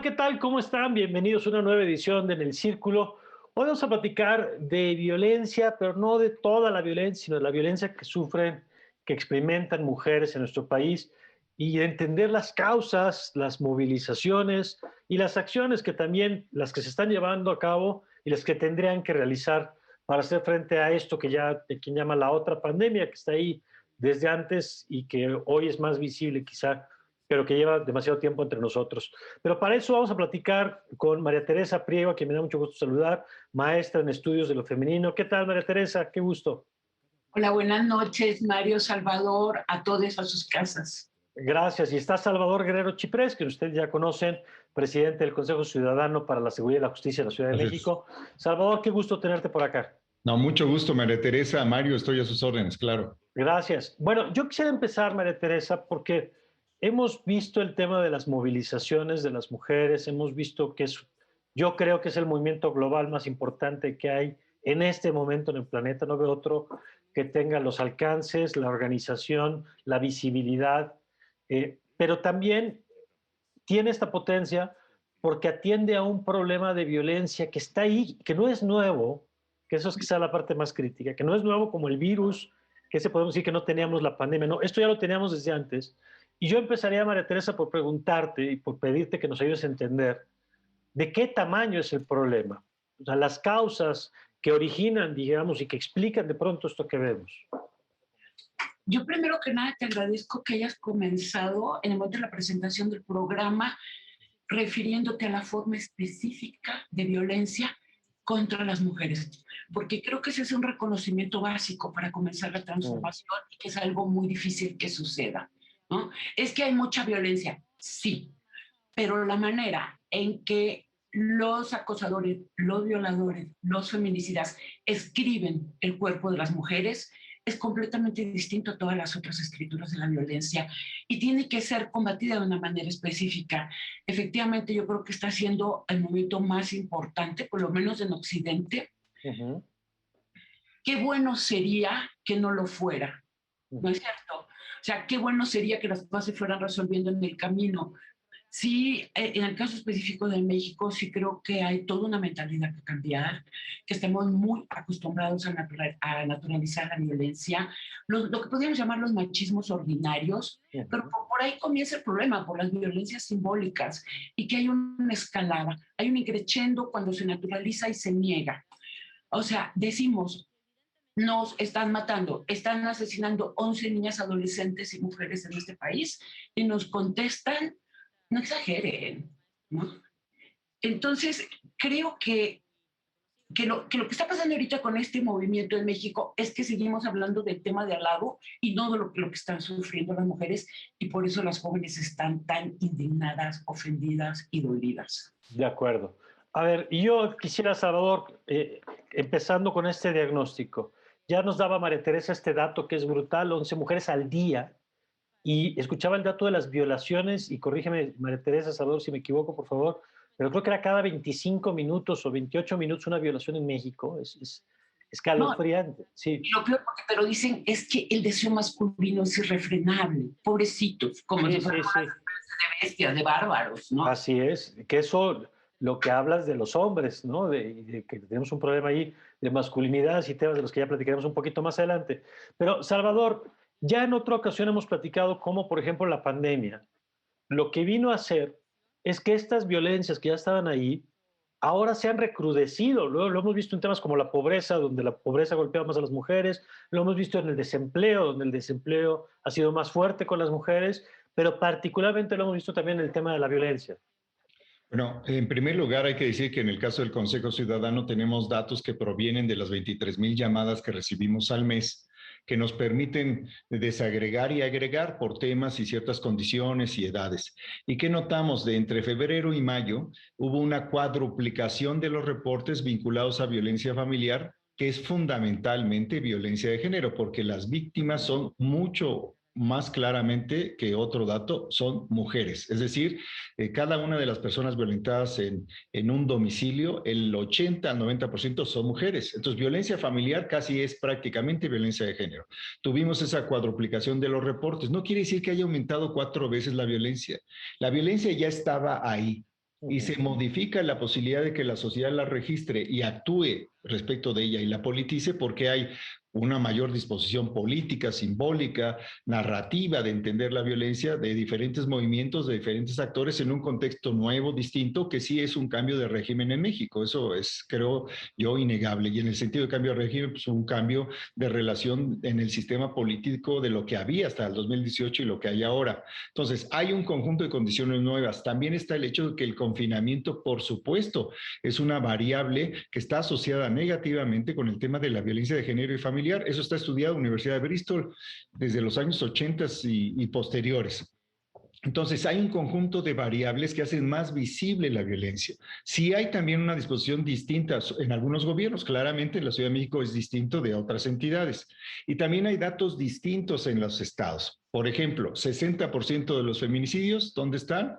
Hola, ¿qué tal? ¿Cómo están? Bienvenidos a una nueva edición de En el Círculo. Hoy vamos a platicar de violencia, pero no de toda la violencia, sino de la violencia que sufren, que experimentan mujeres en nuestro país y de entender las causas, las movilizaciones y las acciones que también, las que se están llevando a cabo y las que tendrían que realizar para hacer frente a esto que ya, de quien llama la otra pandemia, que está ahí desde antes y que hoy es más visible quizá, pero que lleva demasiado tiempo entre nosotros. Pero para eso vamos a platicar con María Teresa Priego, a quien me da mucho gusto saludar, maestra en estudios de lo femenino. ¿Qué tal, María Teresa? Qué gusto. Hola, buenas noches, Mario Salvador, a todos a sus casas. Gracias. Y está Salvador Guerrero Chiprés, que ustedes ya conocen, presidente del Consejo Ciudadano para la Seguridad y la Justicia de la Ciudad de Así es. México. Salvador, qué gusto tenerte por acá. No, mucho gusto, María Teresa. Mario, estoy a sus órdenes, claro. Gracias. Bueno, yo quisiera empezar, María Teresa, porque hemos visto el tema de las movilizaciones de las mujeres, hemos visto que es, yo creo que es el movimiento global más importante que hay en este momento en el planeta. No veo otro que tenga los alcances, la organización, la visibilidad, pero también tiene esta potencia porque atiende a un problema de violencia que está ahí, que no es nuevo, que eso es quizá la parte más crítica, que no es nuevo como el virus, que se podemos decir que no teníamos la pandemia, no, esto ya lo teníamos desde antes. Y yo empezaría, María Teresa, por preguntarte y por pedirte que nos ayudes a entender de qué tamaño es el problema, o sea, las causas que originan, digamos, y que explican de pronto esto que vemos. Yo primero que nada te agradezco que hayas comenzado en el momento de la presentación del programa refiriéndote a la forma específica de violencia contra las mujeres, porque creo que ese es un reconocimiento básico para comenzar la transformación y que es algo muy difícil que suceda, ¿no? Es que hay mucha violencia, sí, pero la manera en que los acosadores, los violadores, los feminicidas escriben el cuerpo de las mujeres es completamente distinto a todas las otras escrituras de la violencia y tiene que ser combatida de una manera específica. Efectivamente, yo creo que está siendo el momento más importante, por lo menos en Occidente. Uh-huh. Qué bueno sería que no lo fuera, ¿no es cierto? O sea, qué bueno sería que las cosas se fueran resolviendo en el camino. Sí, en el caso específico de México, sí creo que hay toda una mentalidad que cambiar, que estamos muy acostumbrados a naturalizar la violencia, lo que podríamos llamar los machismos ordinarios, pero por ahí comienza el problema, por las violencias simbólicas, y que hay una escalada, hay un increchendo cuando se naturaliza y se niega. O sea, decimos, nos están matando, están asesinando 11 niñas, adolescentes y mujeres en este país, y nos contestan, no exageren, ¿no? Entonces, creo que lo que está pasando ahorita con este movimiento en México es que seguimos hablando del tema de al lado y no de lo que están sufriendo las mujeres, y por eso las jóvenes están tan indignadas, ofendidas y dolidas. De acuerdo. A ver, y yo quisiera, Salvador, empezando con este diagnóstico. Ya nos daba María Teresa este dato que es brutal, 11 mujeres al día, y escuchaba el dato de las violaciones, y corrígeme, María Teresa, Salvador, si me equivoco, por favor, pero creo que era cada 25 minutos o 28 minutos una violación en México. Es No, escalofriante, sí. lo peor porque te lo dicen es que el deseo masculino es irrefrenable, pobrecitos, como Sí, si fueran sí, sí. de bestias, de bárbaros, ¿no? Así es, que eso, lo que hablas de los hombres, ¿no? De que tenemos un problema ahí de masculinidad y temas de los que ya platicaremos un poquito más adelante. Pero, Salvador, ya en otra ocasión hemos platicado cómo, por ejemplo, la pandemia, lo que vino a hacer es que estas violencias que ya estaban ahí, ahora se han recrudecido. Lo hemos visto en temas como la pobreza, donde la pobreza golpea más a las mujeres, lo hemos visto en el desempleo, donde el desempleo ha sido más fuerte con las mujeres, pero particularmente lo hemos visto también en el tema de la violencia. Bueno, en primer lugar hay que decir que en el caso del Consejo Ciudadano tenemos datos que provienen de las 23,000 llamadas que recibimos al mes, que nos permiten desagregar y agregar por temas y ciertas condiciones y edades. ¿Y qué notamos? De entre febrero y mayo hubo una cuadruplicación de los reportes vinculados a violencia familiar, que es fundamentalmente violencia de género, porque las víctimas son mucho más claramente que otro dato, son mujeres. Es decir, cada una de las personas violentadas en un domicilio, el 80 al 90% son mujeres. Entonces, violencia familiar casi es prácticamente violencia de género. Tuvimos esa cuadruplicación de los reportes. No quiere decir que haya aumentado 4 veces la violencia. La violencia ya estaba ahí. y se modifica la posibilidad de que la sociedad la registre y actúe respecto de ella y la politice, porque hay una mayor disposición política, simbólica, narrativa de entender la violencia de diferentes movimientos, de diferentes actores en un contexto nuevo, distinto, que sí es un cambio de régimen en México. Eso es, creo yo, innegable. Y en el sentido de cambio de régimen, pues un cambio de relación en el sistema político de lo que había hasta el 2018 y lo que hay ahora. Entonces, hay un conjunto de condiciones nuevas. También está el hecho de que el confinamiento, por supuesto, es una variable que está asociada negativamente con el tema de la violencia de género y familiar. Eso está estudiado en la Universidad de Bristol desde los años 80 y posteriores. Entonces, hay un conjunto de variables que hacen más visible la violencia. Sí hay también una disposición distinta en algunos gobiernos. Claramente, en la Ciudad de México es distinto de otras entidades. Y también hay datos distintos en los estados. Por ejemplo, 60% de los feminicidios, ¿dónde están?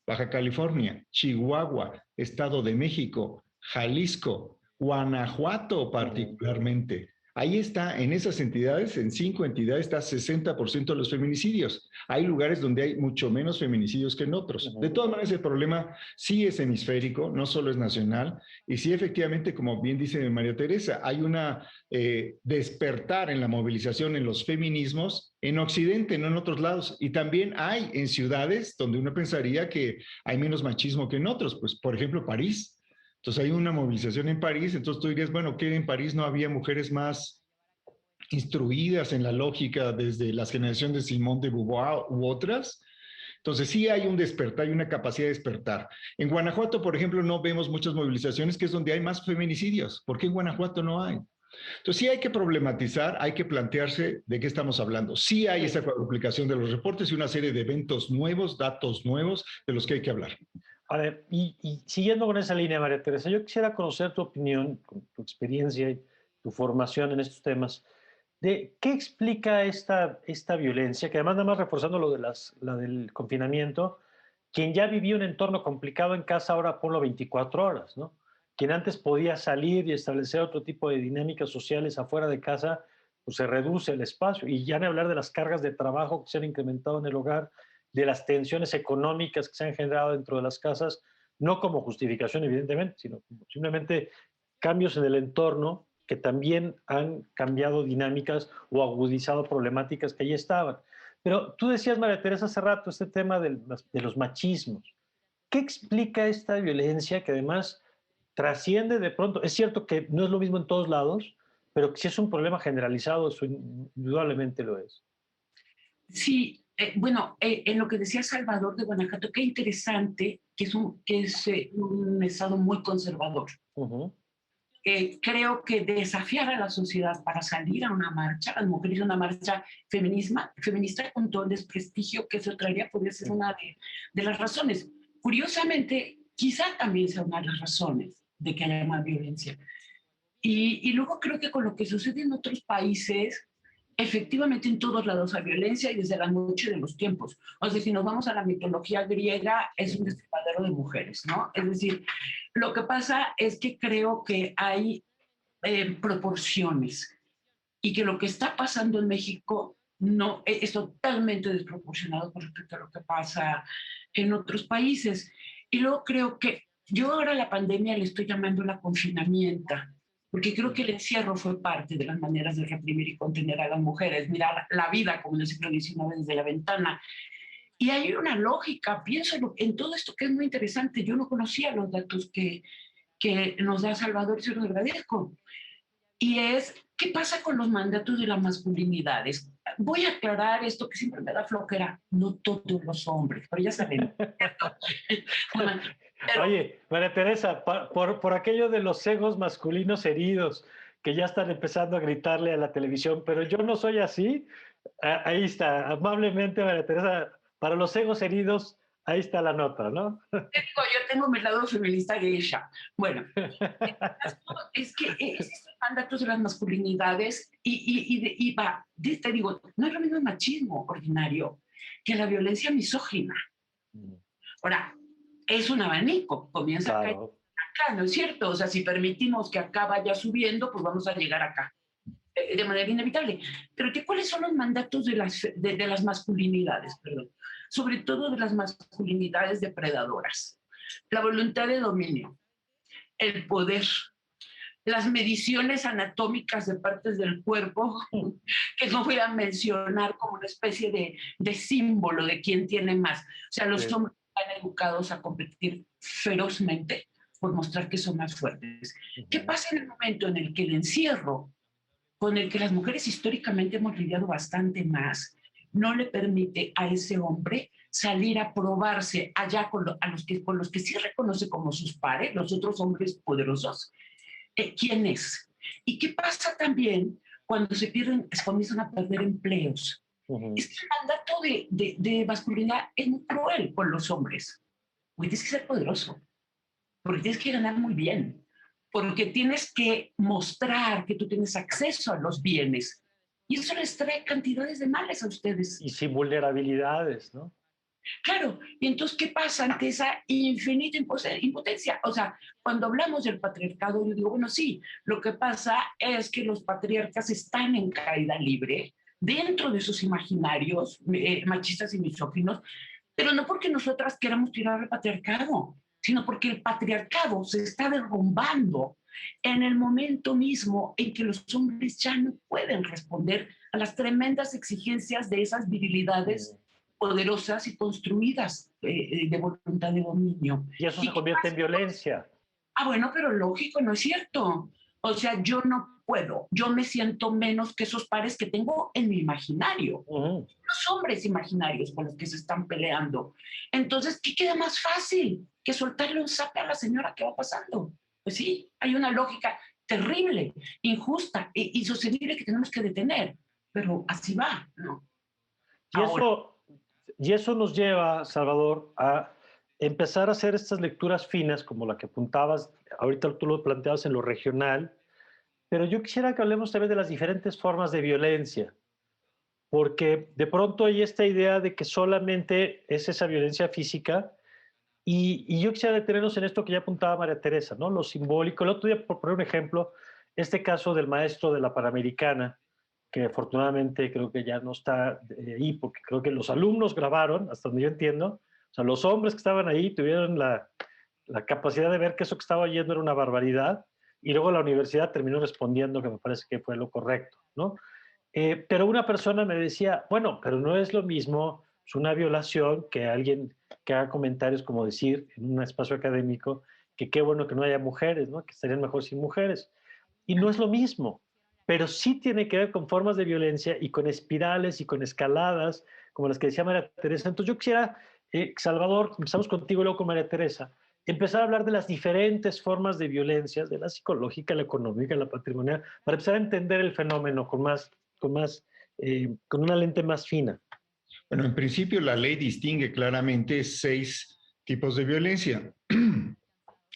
Baja California, Chihuahua, Estado de México, Jalisco, Guanajuato particularmente. Ahí está, en esas entidades, en 5 entidades, está 60% de los feminicidios. Hay lugares donde hay mucho menos feminicidios que en otros. De todas maneras, el problema sí es hemisférico, no solo es nacional. Y sí, efectivamente, como bien dice María Teresa, hay una despertar en la movilización en los feminismos en Occidente, no en otros lados. Y también hay en ciudades donde uno pensaría que hay menos machismo que en otros. Pues, por ejemplo, París. Entonces hay una movilización en París, entonces tú dirías, bueno, que en París no había mujeres más instruidas en la lógica desde las generaciones de Simone de Beauvoir u otras. Entonces sí hay un despertar, hay una capacidad de despertar. En Guanajuato, por ejemplo, no vemos muchas movilizaciones, que es donde hay más feminicidios. ¿Por qué en Guanajuato no hay? Entonces sí hay que problematizar, hay que plantearse de qué estamos hablando. Sí hay esa cuadruplicación de los reportes y una serie de eventos nuevos, datos nuevos de los que hay que hablar. A ver, y siguiendo con esa línea, María Teresa, yo quisiera conocer tu opinión, tu experiencia y tu formación en estos temas, de qué explica esta violencia, que además nada más reforzando la del confinamiento, quien ya vivía un entorno complicado en casa, ahora ponlo 24 horas, ¿no? Quien antes podía salir y establecer otro tipo de dinámicas sociales afuera de casa, pues se reduce el espacio. Y ya ni hablar de las cargas de trabajo que se han incrementado en el hogar, de las tensiones económicas que se han generado dentro de las casas, no como justificación, evidentemente, sino simplemente cambios en el entorno que también han cambiado dinámicas o agudizado problemáticas que ahí estaban. Pero tú decías, María Teresa, hace rato, este tema de los machismos. ¿Qué explica esta violencia que además trasciende de pronto? Es cierto que no es lo mismo en todos lados, pero que si es un problema generalizado, eso indudablemente lo es. Sí, bueno, en lo que decía Salvador de Guanajuato, qué interesante que es un estado muy conservador. Creo que desafiar a la sociedad para salir a una marcha, las mujeres a una marcha feminista con todo el desprestigio que eso traería, podría ser una de las razones. Curiosamente, quizá también sea una de las razones de que haya más violencia. Y luego creo que con lo que sucede en otros países, efectivamente en todos lados hay violencia y desde la noche de los tiempos. O sea, si nos vamos a la mitología griega, es un destripadero de mujeres, ¿no? Es decir, lo que pasa es que creo que hay proporciones y que lo que está pasando en México no es totalmente desproporcionado con respecto a lo que pasa en otros países. Y luego creo que yo ahora a la pandemia le estoy llamando la confinamiento, porque creo que el encierro fue parte de las maneras de reprimir y contener a las mujeres, mirar la vida como en el siglo XIX desde la ventana. Y hay una lógica, pienso en todo esto que es muy interesante. Yo no conocía los datos que nos da Salvador y se los agradezco. Y es, ¿qué pasa con los mandatos de las masculinidades? Voy a aclarar esto que siempre me da flojera. No todos los hombres, pero ya saben. Pero, oye, María Teresa, por aquello de los egos masculinos heridos, que ya están empezando a gritarle a la televisión, pero yo no soy así. Ahí está, amablemente, María Teresa, para los egos heridos, ahí está la nota, ¿no? Yo tengo mi lado feminista geisha. Bueno, es que estos mandatos de las masculinidades y te digo, no es lo mismo el machismo ordinario que la violencia misógina. Ahora, es un abanico, comienza acá, ¿no es cierto? O sea, si permitimos que acá vaya subiendo, pues vamos a llegar acá, de manera inevitable. Pero ¿cuáles son los mandatos de las masculinidades? Perdón. Sobre todo de las masculinidades depredadoras. La voluntad de dominio, el poder, las mediciones anatómicas de partes del cuerpo, que no voy a mencionar como una especie de símbolo de quién tiene más. O sea, los hombres están educados a competir ferozmente por mostrar que son más fuertes. ¿Qué pasa en el momento en el que el encierro, con el que las mujeres históricamente hemos lidiado bastante más, no le permite a ese hombre salir a probarse allá con los que sí reconoce como sus pares, los otros hombres poderosos, quién es? ¿Y qué pasa también cuando se comienzan a perder empleos? Es que el mandato de masculinidad es muy cruel con los hombres. Porque tienes que ser poderoso, porque tienes que ganar muy bien, porque tienes que mostrar que tú tienes acceso a los bienes. Y eso les trae cantidades de males a ustedes. Y sin vulnerabilidades, ¿no? Claro, y entonces, ¿qué pasa ante esa infinita impotencia? O sea, cuando hablamos del patriarcado, yo digo, bueno, sí, lo que pasa es que los patriarcas están en caída libre dentro de sus imaginarios machistas y misóginos, pero no porque nosotras queramos tirar al patriarcado, sino porque el patriarcado se está derrumbando en el momento mismo en que los hombres ya no pueden responder a las tremendas exigencias de esas virilidades poderosas y construidas de voluntad de dominio. Y eso se convierte en violencia. Bueno, pero lógico, no es cierto. O sea, yo no puedo, yo me siento menos que esos pares que tengo en mi imaginario. Los hombres imaginarios con los que se están peleando. Entonces, ¿qué queda más fácil que soltarle un zape a la señora que va pasando? Pues sí, hay una lógica terrible, injusta e insostenible que tenemos que detener, pero así va, ¿no? Y eso nos lleva, Salvador, a empezar a hacer estas lecturas finas, como la que apuntabas, ahorita tú lo planteabas en lo regional, pero yo quisiera que hablemos también de las diferentes formas de violencia, porque de pronto hay esta idea de que solamente es esa violencia física, y yo quisiera detenernos en esto que ya apuntaba María Teresa, ¿no? Lo simbólico. El otro día, por poner un ejemplo, este caso del maestro de la Panamericana, que afortunadamente creo que ya no está ahí, porque creo que los alumnos grabaron, hasta donde yo entiendo, o sea, los hombres que estaban ahí tuvieron la capacidad de ver que eso que estaba oyendo era una barbaridad, y luego la universidad terminó respondiendo que me parece que fue lo correcto, ¿no? Pero una persona me decía, bueno, pero no es lo mismo, es una violación que alguien que haga comentarios como decir en un espacio académico que qué bueno que no haya mujeres, ¿no? Que estarían mejor sin mujeres. Y no es lo mismo, pero sí tiene que ver con formas de violencia y con espirales y con escaladas, como las que decía María Teresa. Entonces yo quisiera, Salvador, empezamos contigo y luego con María Teresa, empezar a hablar de las diferentes formas de violencia, de la psicológica, la económica, la patrimonial, para empezar a entender el fenómeno con una lente más fina. Bueno, en principio la ley distingue claramente 6 tipos de violencia.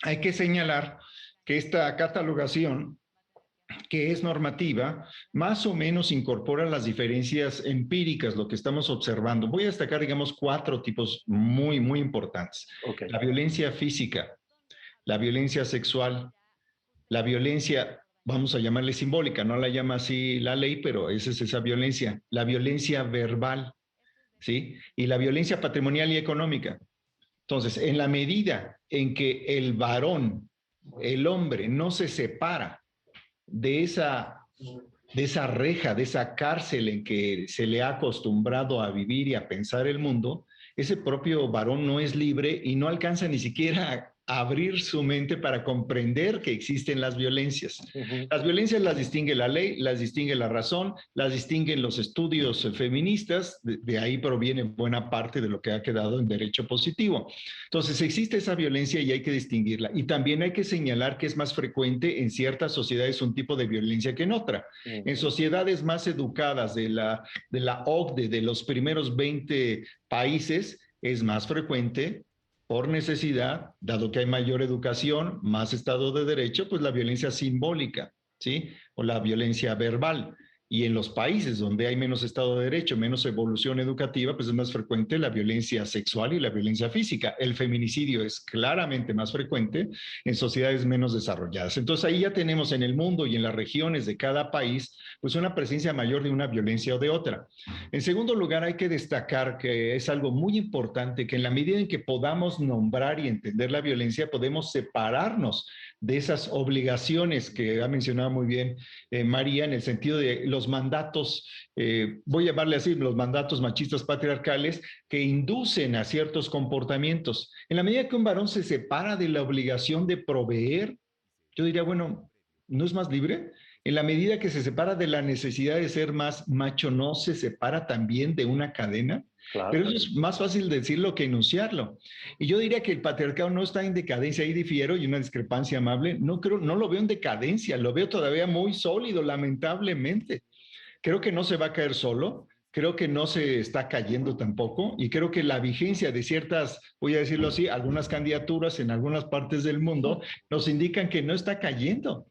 Hay que señalar que esta catalogación, que es normativa, más o menos incorpora las diferencias empíricas, lo que estamos observando. Voy a destacar, digamos, 4 tipos muy, muy importantes. Okay. La violencia física, la violencia sexual, la violencia, vamos a llamarle simbólica, no la llama así la ley, pero esa es esa violencia. La violencia verbal, ¿sí? Y la violencia patrimonial y económica. Entonces, en la medida en que el varón, el hombre, no se separa de esa reja, de esa cárcel en que se le ha acostumbrado a vivir y a pensar el mundo, ese propio varón no es libre y no alcanza ni siquiera a abrir su mente para comprender que existen las violencias. Las violencias las distingue la ley, las distingue la razón, las distinguen los estudios feministas, de ahí proviene buena parte de lo que ha quedado en derecho positivo. Entonces existe esa violencia y hay que distinguirla. Y también hay que señalar que es más frecuente en ciertas sociedades un tipo de violencia que en otra. En sociedades más educadas de la OCDE, de los primeros 20 países, es más frecuente por necesidad, dado que hay mayor educación, más Estado de Derecho, pues la violencia simbólica, ¿sí? O la violencia verbal. Y en los países donde hay menos Estado de Derecho, menos evolución educativa, pues es más frecuente la violencia sexual y la violencia física. El feminicidio es claramente más frecuente en sociedades menos desarrolladas. Entonces ahí ya tenemos en el mundo y en las regiones de cada país, pues una presencia mayor de una violencia o de otra. En segundo lugar, hay que destacar que es algo muy importante que en la medida en que podamos nombrar y entender la violencia, podemos separarnos de esas obligaciones que ha mencionado muy bien María, en el sentido de los mandatos, voy a llamarle así, los mandatos machistas patriarcales que inducen a ciertos comportamientos. En la medida que un varón se separa de la obligación de proveer, yo diría, bueno, ¿no es más libre? En la medida que se separa de la necesidad de ser más macho, ¿no se separa también de una cadena? Claro. Pero eso es más fácil decirlo que enunciarlo. Y yo diría que el patriarcado no está en decadencia, ahí difiero, y una discrepancia amable, no lo veo en decadencia, lo veo todavía muy sólido, lamentablemente. Creo que no se va a caer solo, creo que no se está cayendo tampoco, y creo que la vigencia de ciertas, voy a decirlo así, algunas candidaturas en algunas partes del mundo nos indican que no está cayendo.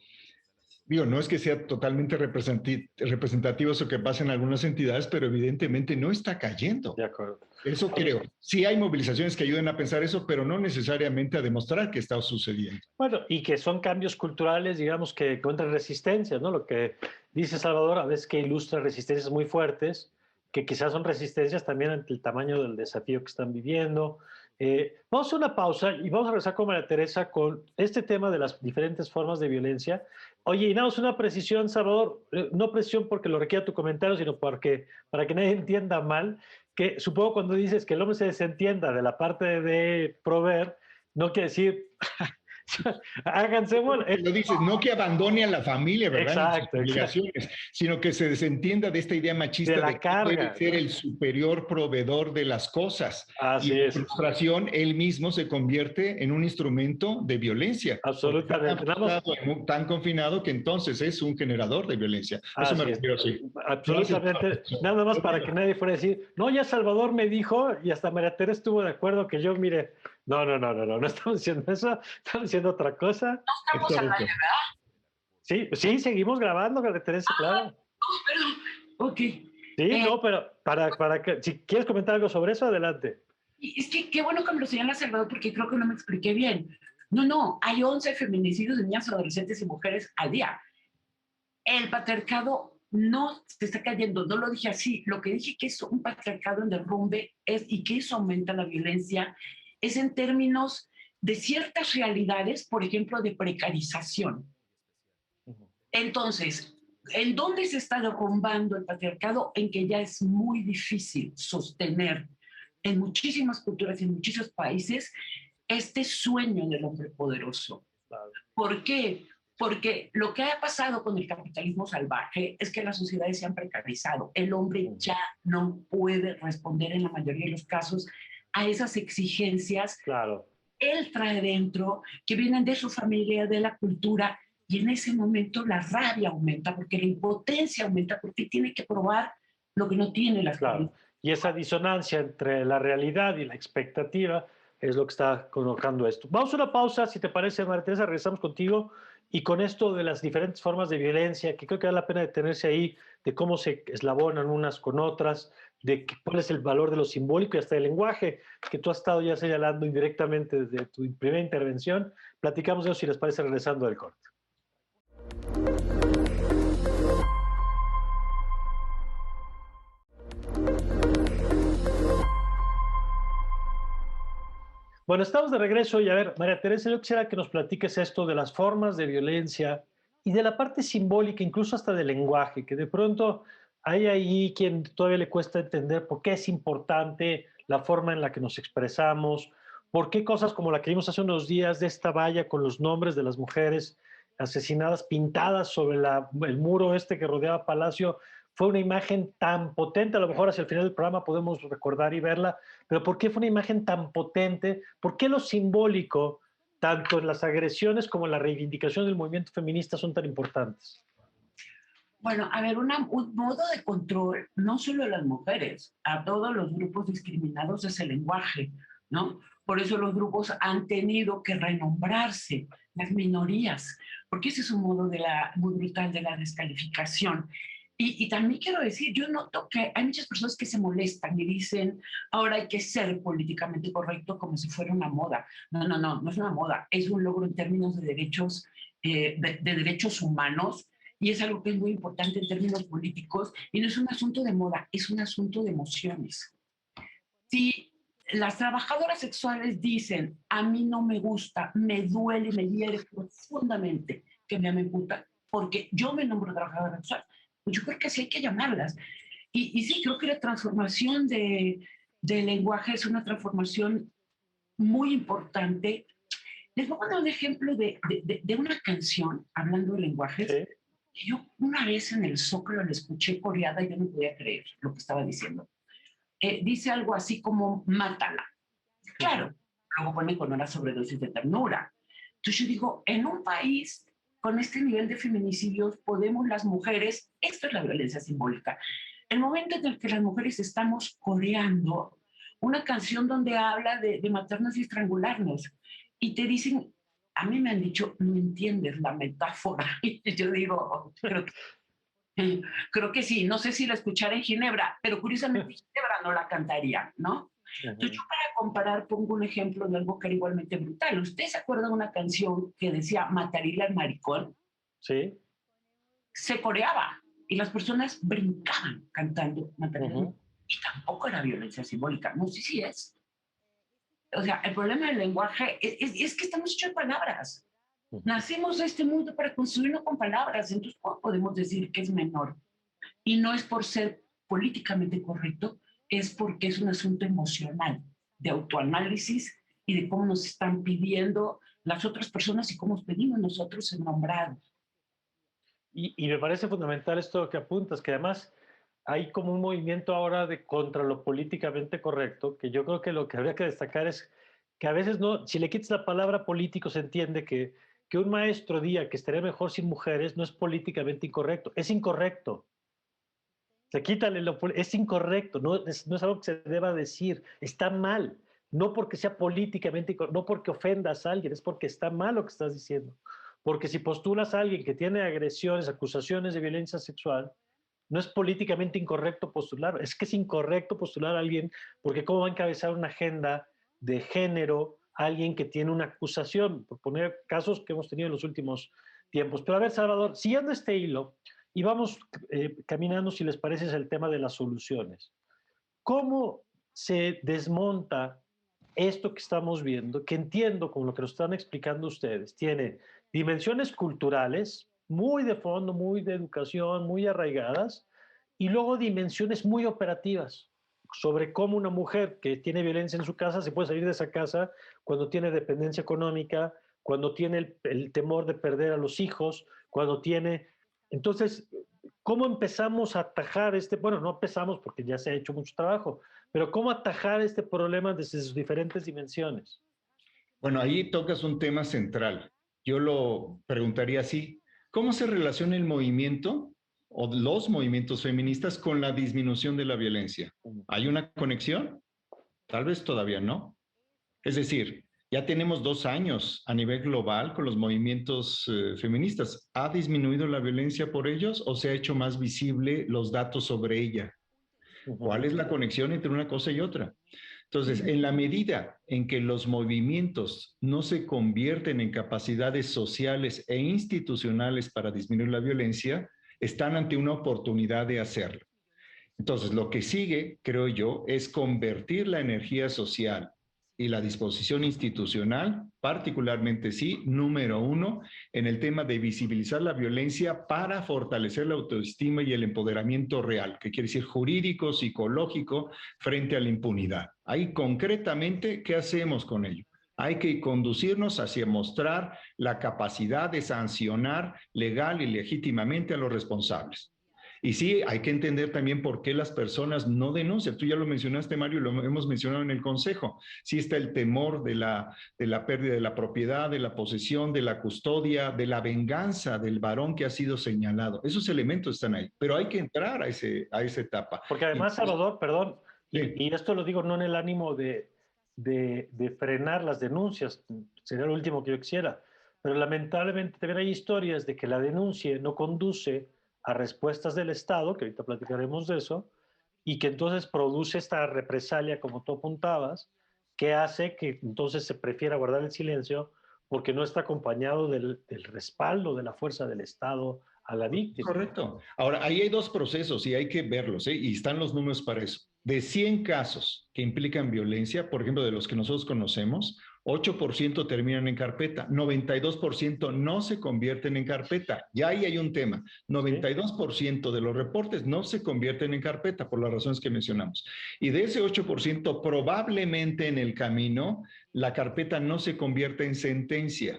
Digo, no es que sea totalmente representativo eso que pasa en algunas entidades, pero evidentemente no está cayendo. De acuerdo. Eso creo. Sí hay movilizaciones que ayuden a pensar eso, pero no necesariamente a demostrar que está sucediendo. Bueno, y que son cambios culturales, digamos, que encuentran resistencias, ¿no? Lo que dice Salvador, a veces que ilustra resistencias muy fuertes, que quizás son resistencias también ante el tamaño del desafío que están viviendo. Vamos a hacer una pausa y vamos a regresar con María Teresa con este tema de las diferentes formas de violencia. Oye, y nada más una precisión, Salvador, no precisión porque lo requiera tu comentario, sino porque, para que nadie entienda mal, que supongo cuando dices que el hombre se desentienda de la parte de proveer, no quiere decir háganse bueno. Lo dices, no que abandone a la familia, ¿verdad? Exacto, en sus obligaciones, sino que se desentienda de esta idea machista de la de que carga, debe ser ¿no? el superior proveedor de las cosas. Así y es. la frustración, él mismo se convierte en un instrumento de violencia. Absolutamente. Tan confinado que entonces es un generador de violencia. Eso me refiero así. Absolutamente. Nada más para que nadie fuera a decir, no, ya Salvador me dijo, y hasta María Teresa estuvo de acuerdo que yo, mire, no estamos diciendo eso, estamos diciendo otra cosa. No estamos al aire, ¿verdad? Sí, seguimos grabando, María Teresa, claro. Perdón. Ok. Sí, no, pero para que, si quieres comentar algo sobre eso, adelante. Es que qué bueno que me lo señala Salvador, porque creo que no me expliqué bien. No, hay 11 feminicidios de niñas, adolescentes y mujeres al día. El patriarcado no se está cayendo, no lo dije así. Lo que dije que es un patriarcado en derrumbe y que eso aumenta la violencia es en términos de ciertas realidades, por ejemplo, de precarización. Entonces, ¿en dónde se está derrumbando el patriarcado? En que ya es muy difícil sostener en muchísimas culturas y en muchísimos países este sueño del hombre poderoso. ¿Por qué? Porque lo que ha pasado con el capitalismo salvaje es que las sociedades se han precarizado. El hombre ya no puede responder en la mayoría de los casos a esas exigencias. Claro. Él trae dentro, que vienen de su familia, de la cultura, y en ese momento la rabia aumenta, porque la impotencia aumenta, porque tiene que probar lo que no tiene la Claro. Y esa disonancia entre la realidad y la expectativa es lo que está colocando esto. Vamos a una pausa, si te parece, María Teresa, regresamos contigo y con esto de las diferentes formas de violencia, que creo que vale la pena detenerse ahí, de cómo se eslabonan unas con otras, de cuál es el valor de lo simbólico y hasta el lenguaje, que tú has estado ya señalando indirectamente desde tu primera intervención. Platicamos de eso, si les parece, regresando del corte. Bueno, estamos de regreso y a ver, María Teresa, yo quisiera que nos platiques esto de las formas de violencia y de la parte simbólica, incluso hasta del lenguaje, que de pronto hay ahí quien todavía le cuesta entender por qué es importante la forma en la que nos expresamos, por qué cosas como la que vimos hace unos días de esta valla con los nombres de las mujeres asesinadas pintadas sobre el muro este que rodeaba Palacio, fue una imagen tan potente, a lo mejor hacia el final del programa podemos recordar y verla, pero ¿por qué fue una imagen tan potente? ¿Por qué lo simbólico, tanto en las agresiones como en la reivindicación del movimiento feminista, son tan importantes? Bueno, a ver, un modo de control, no solo a las mujeres, a todos los grupos discriminados es el lenguaje, ¿no? Por eso los grupos han tenido que renombrarse, las minorías, porque ese es un modo muy brutal de la descalificación. Y también quiero decir, yo noto que hay muchas personas que se molestan y dicen, ahora hay que ser políticamente correcto como si fuera una moda. No, no, no, no es una moda, es un logro en términos de derechos, de derechos humanos, y es algo que es muy importante en términos políticos, y no es un asunto de moda, es un asunto de emociones. Si las trabajadoras sexuales dicen, a mí no me gusta, me duele, me hiere profundamente que me amen puta, porque yo me nombro trabajadora sexual, pues yo creo que sí hay que llamarlas. Y sí, creo que la transformación de lenguaje es una transformación muy importante. Les voy a poner un ejemplo de una canción, hablando de lenguajes, Sí. que yo una vez en el Zócalo la escuché coreada y yo no podía creer lo que estaba diciendo. Dice algo así como mátala. Claro, luego pone con una sobredosis de ternura. Entonces yo digo, en un país con este nivel de feminicidios, podemos las mujeres, esto es la violencia simbólica, el momento en el que las mujeres estamos coreando una canción donde habla de matarnos y estrangularnos, y te dicen, a mí me han dicho, no entiendes la metáfora. Y yo digo, creo que sí, no sé si la escuchara en Ginebra, pero curiosamente Ginebra no la cantaría, ¿no? Entonces yo para comparar pongo un ejemplo de algo que era igualmente brutal. ¿Usted se acuerda de una canción que decía Matarila al maricón? Sí. Se coreaba y las personas brincaban cantando Matarila al Ujú. maricón. Y tampoco era violencia simbólica, no sé si es. O sea, el problema del lenguaje es que estamos hechos de palabras. Ujú. Nacimos a este mundo para construirlo con palabras, entonces ¿cómo podemos decir que es menor? Y no es por ser políticamente correcto, es porque es un asunto emocional, de autoanálisis y de cómo nos están pidiendo las otras personas y cómo pedimos nosotros ser nombrados. Y me parece fundamental esto que apuntas, que además hay como un movimiento ahora de contra lo políticamente correcto, que yo creo que lo que habría que destacar es que a veces no, si le quitas la palabra político se entiende que un maestro diga que estaría mejor sin mujeres no es políticamente incorrecto, es incorrecto. O sea, quítale es incorrecto, no es algo que se deba decir, está mal. No porque sea políticamente, no porque ofendas a alguien, es porque está mal lo que estás diciendo. Porque si postulas a alguien que tiene agresiones, acusaciones de violencia sexual, no es políticamente incorrecto postular, es que es incorrecto postular a alguien porque cómo va a encabezar una agenda de género a alguien que tiene una acusación, por poner casos que hemos tenido en los últimos tiempos. Pero a ver, Salvador, siguiendo este hilo, y vamos caminando, si les parece, es el tema de las soluciones. ¿Cómo se desmonta esto que estamos viendo, que entiendo, como lo que nos están explicando ustedes, tiene dimensiones culturales, muy de fondo, muy de educación, muy arraigadas, y luego dimensiones muy operativas sobre cómo una mujer que tiene violencia en su casa se puede salir de esa casa cuando tiene dependencia económica, cuando tiene el temor de perder a los hijos, cuando tiene... Entonces, ¿cómo empezamos a atajar este? Bueno, no empezamos porque ya se ha hecho mucho trabajo, pero ¿cómo atajar este problema desde sus diferentes dimensiones? Bueno, ahí tocas un tema central. Yo lo preguntaría así, ¿cómo se relaciona el movimiento o los movimientos feministas con la disminución de la violencia? ¿Hay una conexión? Tal vez todavía no. Es decir, ya tenemos 2 años a nivel global con los movimientos feministas. ¿Ha disminuido la violencia por ellos o se ha hecho más visible los datos sobre ella? ¿Cuál es la conexión entre una cosa y otra? Entonces, en la medida en que los movimientos no se convierten en capacidades sociales e institucionales para disminuir la violencia, están ante una oportunidad de hacerlo. Entonces, lo que sigue, creo yo, es convertir la energía social y la disposición institucional, particularmente sí, número uno, en el tema de visibilizar la violencia para fortalecer la autoestima y el empoderamiento real, que quiere decir jurídico, psicológico, frente a la impunidad. Ahí concretamente, ¿qué hacemos con ello? Hay que conducirnos hacia mostrar la capacidad de sancionar legal y legítimamente a los responsables. Y sí, hay que entender también por qué las personas no denuncian. Tú ya lo mencionaste, Mario, lo hemos mencionado en el Consejo. Sí está el temor de la pérdida de la propiedad, de la posesión, de la custodia, de la venganza del varón que ha sido señalado. Esos elementos están ahí, pero hay que entrar a esa etapa. Porque Y, además, Salvador, perdón, sí. y esto lo digo no en el ánimo de frenar las denuncias, sería lo último que yo quisiera, pero lamentablemente también hay historias de que la denuncia no conduce a respuestas del Estado, que ahorita platicaremos de eso, y que entonces produce esta represalia, como tú apuntabas, que hace que entonces se prefiera guardar el silencio porque no está acompañado del respaldo de la fuerza del Estado a la víctima. Correcto. Ahora, ahí hay dos procesos y hay que verlos, ¿eh? Y están los números para eso. De 100 casos que implican violencia, por ejemplo, de los que nosotros conocemos, 8% terminan en carpeta, 92% no se convierten en carpeta. Ya ahí hay un tema. 92% de los reportes no se convierten en carpeta por las razones que mencionamos. Y de ese 8%, probablemente en el camino, la carpeta no se convierte en sentencia.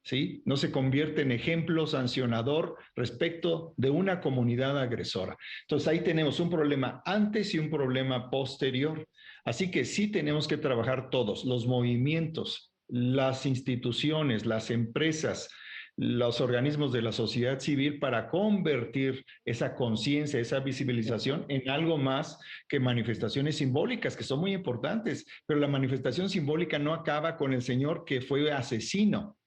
¿Sí? No se convierte en ejemplo sancionador respecto de una comunidad agresora. Entonces ahí tenemos un problema antes y un problema posterior. Así que sí tenemos que trabajar todos, los movimientos, las instituciones, las empresas, los organismos de la sociedad civil para convertir esa conciencia, esa visibilización en algo más que manifestaciones simbólicas, que son muy importantes, pero la manifestación simbólica no acaba con el señor que fue asesino.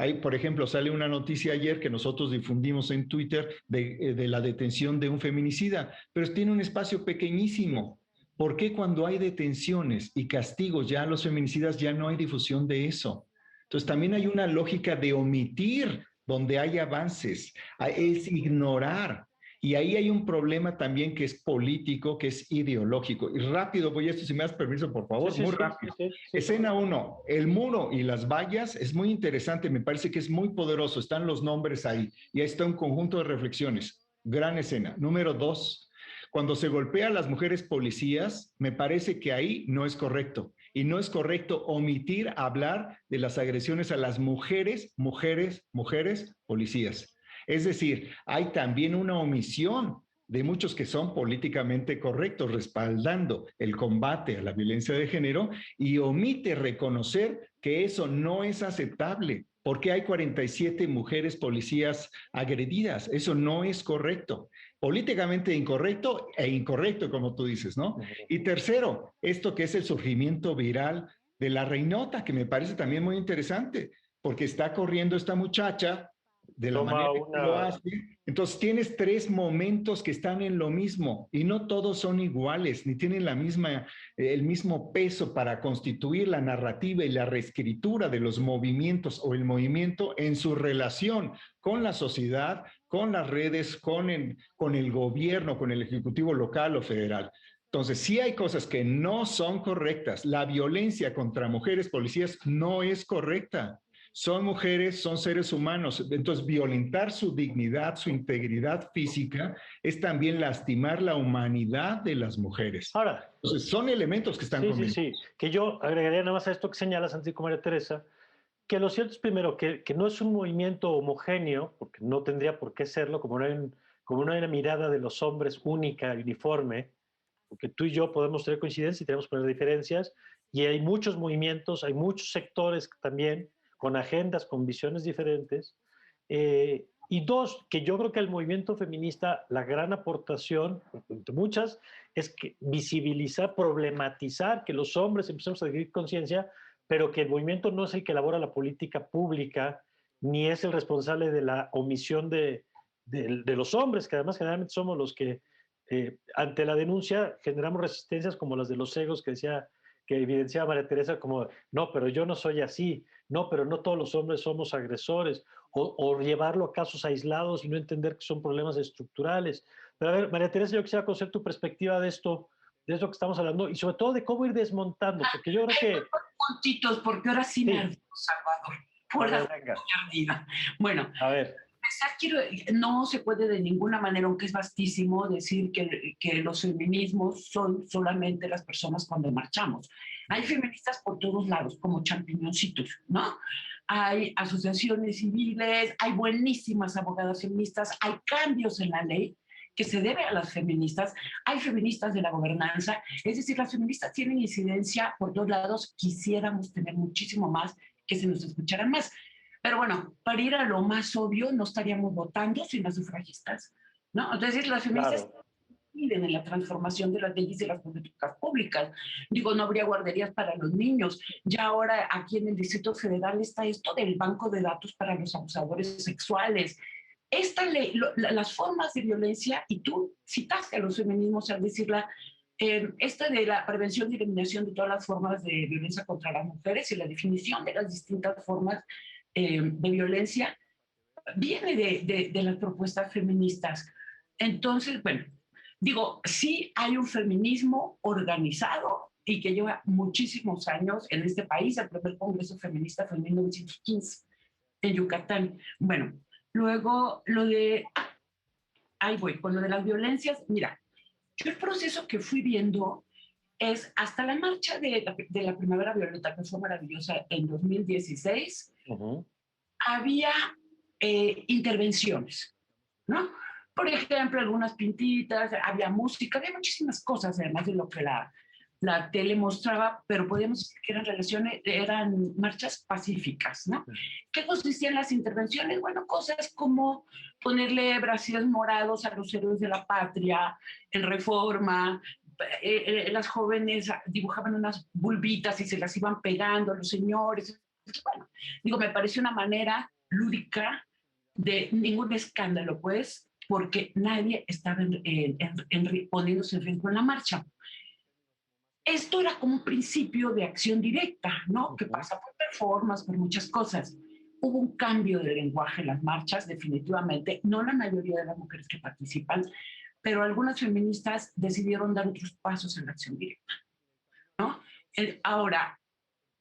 Ahí, por ejemplo, sale una noticia ayer que nosotros difundimos en Twitter de la detención de un feminicida, pero tiene un espacio pequeñísimo. ¿Por qué cuando hay detenciones y castigos ya a los feminicidas ya no hay difusión de eso? Entonces también hay una lógica de omitir donde hay avances, es ignorar. Y ahí hay un problema también que es político, que es ideológico. Y rápido, voy a esto, si me das permiso, por favor, muy rápido. Escena 1, el muro y las vallas es muy interesante, me parece que es muy poderoso, están los nombres ahí y ahí está un conjunto de reflexiones. Gran escena. Número 2, cuando se golpea a las mujeres policías, me parece que ahí no es correcto. Y no es correcto omitir hablar de las agresiones a las mujeres policías. Es decir, hay también una omisión de muchos que son políticamente correctos, respaldando el combate a la violencia de género y omite reconocer que eso no es aceptable, porque hay 47 mujeres policías agredidas. Eso no es correcto. Políticamente incorrecto e incorrecto, como tú dices, ¿no? Y tercero, esto que es el surgimiento viral de la Reinota, que me parece también muy interesante, porque está corriendo esta muchacha de la manera que lo hace. Entonces tienes 3 momentos que están en lo mismo y no todos son iguales, ni tienen el mismo peso para constituir la narrativa y la reescritura de los movimientos o el movimiento en su relación con la sociedad, con las redes, con el gobierno, con el ejecutivo local o federal. Entonces, sí hay cosas que no son correctas. La violencia contra mujeres policías no es correcta. Son mujeres, son seres humanos. Entonces, violentar su dignidad, su integridad física, es también lastimar la humanidad de las mujeres. Ahora, entonces, son elementos que están conmigo. Sí. Que yo agregaría nada más a esto que señalas, Francisco María Teresa, que lo cierto es primero que no es un movimiento homogéneo, porque no tendría por qué serlo, como no hay una mirada de los hombres única, uniforme, porque tú y yo podemos tener coincidencias y tenemos que tener diferencias, y hay muchos movimientos, hay muchos sectores también, con agendas, con visiones diferentes. Y dos, que yo creo que el movimiento feminista, la gran aportación, entre muchas, es que visibilizar, problematizar, que los hombres empecemos a adquirir conciencia, pero que el movimiento no es el que elabora la política pública, ni es el responsable de la omisión de los hombres, que además generalmente somos los que, ante la denuncia, generamos resistencias como las de los egos que evidenciaba María Teresa, como, no, pero yo no soy así, no, pero no todos los hombres somos agresores, o llevarlo a casos aislados y no entender que son problemas estructurales. Pero a ver, María Teresa, yo quisiera conocer tu perspectiva de esto que estamos hablando, y sobre todo de cómo ir desmontando, porque yo creo que... Puntitos, porque ahora sí me ardió, Salvador. Por la ardida. Bueno, a ver. No se puede de ninguna manera, aunque es vastísimo, decir que los feminismos son solamente las personas cuando marchamos. Hay feministas por todos lados, como champiñoncitos, ¿no? Hay asociaciones civiles, hay buenísimas abogadas feministas, hay cambios en la ley que se debe a las feministas, hay feministas de la gobernanza, es decir, las feministas tienen incidencia por todos lados, quisiéramos tener muchísimo más, que se nos escucharan más. Pero bueno, para ir a lo más obvio, no estaríamos votando sin las sufragistas, ¿no? Entonces, las feministas piden en la transformación de las leyes y las políticas públicas. Digo, no habría guarderías para los niños. Ya ahora aquí en el Distrito Federal está esto del banco de datos para los abusadores sexuales. esta ley, las formas de violencia, y tú citaste a los feminismos al decirla, esta de la prevención y eliminación de todas las formas de violencia contra las mujeres y la definición de las distintas formas de violencia, viene de las propuestas feministas. Entonces, bueno, digo, sí hay un feminismo organizado y que lleva muchísimos años en este país. El primer congreso feminista fue en 1915 en Yucatán. Bueno, luego lo de, ahí voy, con lo de las violencias, mira, yo el proceso que fui viendo es hasta la marcha de la Primavera Violeta, que fue maravillosa en 2016, había intervenciones, ¿no? Por ejemplo, algunas pintitas, había música, había muchísimas cosas, además de lo que la tele mostraba, pero podíamos decir que eran relaciones, eran marchas pacíficas, ¿no? ¿Qué consistían las intervenciones? Bueno, cosas como ponerle brasieres morados a los héroes de la patria, en Reforma, las jóvenes dibujaban unas bulbitas y se las iban pegando a los señores. Bueno, digo, me pareció una manera lúdica de ningún escándalo, pues, porque nadie estaba poniéndose en riesgo en la marcha. Esto era como un principio de acción directa, ¿no? Que pasa por performance, por muchas cosas. Hubo un cambio de lenguaje en las marchas, definitivamente, no la mayoría de las mujeres que participan, pero algunas feministas decidieron dar otros pasos en la acción directa, ¿no? Ahora,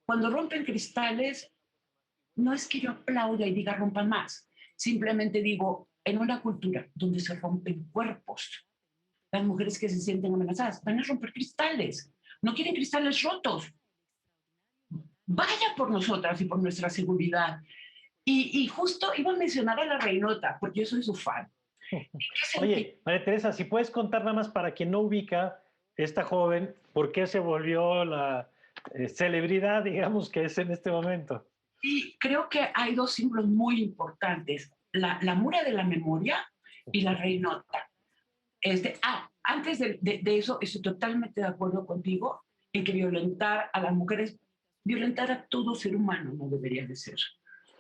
cuando rompen cristales, no es que yo aplauda y diga rompan más, simplemente digo, en una cultura donde se rompen cuerpos, las mujeres que se sienten amenazadas van a romper cristales, no quieren cristales rotos. Vaya por nosotras y por nuestra seguridad. Y justo iba a mencionar a la Reinota, porque yo soy su fan. Oye, María Teresa, si puedes contar nada más para quien no ubica esta joven, ¿por qué se volvió la celebridad, digamos, que es en este momento? Y creo que hay dos símbolos muy importantes, la mura de la memoria y la Reinota. Antes de eso, estoy totalmente de acuerdo contigo en que violentar a las mujeres, violentar a todo ser humano no debería de ser.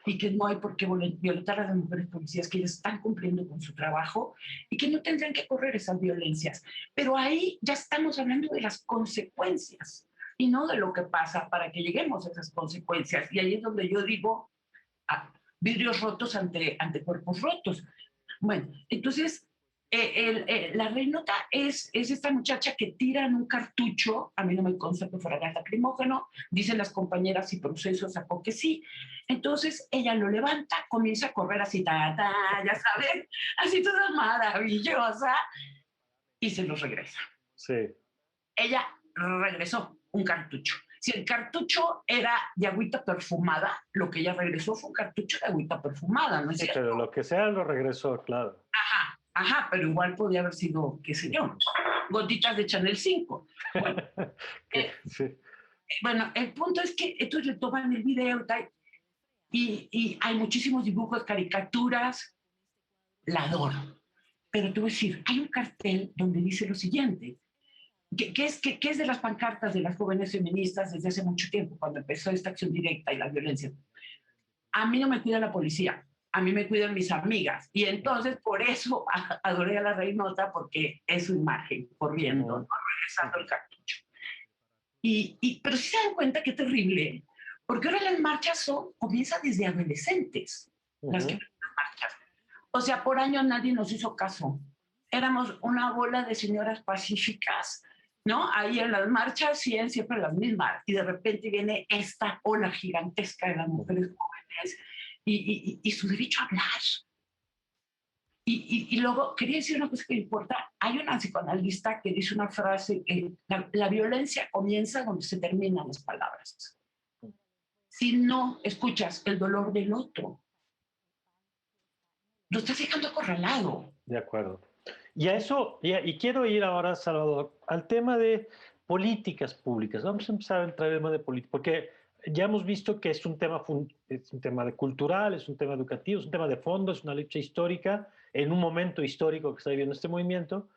Y que no hay por qué violentar a las mujeres policías, que ellas están cumpliendo con su trabajo y que no tendrán que correr esas violencias. Pero ahí ya estamos hablando de las consecuencias y no de lo que pasa para que lleguemos a esas consecuencias. Y ahí es donde yo digo, vidrios rotos ante cuerpos rotos. Bueno, entonces la Reinota es esta muchacha que tiran un cartucho, a mí no me consta que fuera gas lacrimógeno, dicen las compañeras y procesos sacó que sí. Entonces ella lo levanta, comienza a correr así, ya saben, así toda maravillosa, y se los regresa. Sí. Ella regresó un cartucho. Si el cartucho era de agüita perfumada, lo que ella regresó fue un cartucho de agüita perfumada, ¿no es cierto? Pero lo que sea lo regresó, claro. Ajá, pero igual podía haber sido, qué sé yo, gotitas de Chanel 5. Bueno, sí. Bueno, el punto es que estos le toman el video y hay muchísimos dibujos, caricaturas, la adoro. Pero te voy a decir, hay un cartel donde dice lo siguiente, que es de las pancartas de las jóvenes feministas desde hace mucho tiempo, cuando empezó esta acción directa y la violencia. A mí no me cuida la policía, a mí me cuidan mis amigas. Y entonces por eso adoré a la Reinota, porque es su imagen corriendo, ¿no? Regresando el cartucho. Pero sí se dan cuenta qué terrible, porque ahora las marchas comienzan desde adolescentes, las que las marchas. O sea, por años nadie nos hizo caso. Éramos una bola de señoras pacíficas, ¿no? Ahí en las marchas siempre las mismas. Y de repente viene esta ola gigantesca de las mujeres jóvenes y su derecho a hablar. Y luego, quería decir una cosa que me importa. Hay una psicoanalista que dice una frase, que la violencia comienza donde se terminan las palabras. Si no escuchas el dolor del otro, lo estás dejando acorralado. De acuerdo. Y a eso, y quiero ir ahora, Salvador, al tema de políticas públicas. Vamos a empezar a entrar en el tema de política, porque ya hemos visto que es un tema de cultural, es un tema educativo, es un tema de fondo, es una lucha histórica, en un momento histórico que está viviendo este movimiento,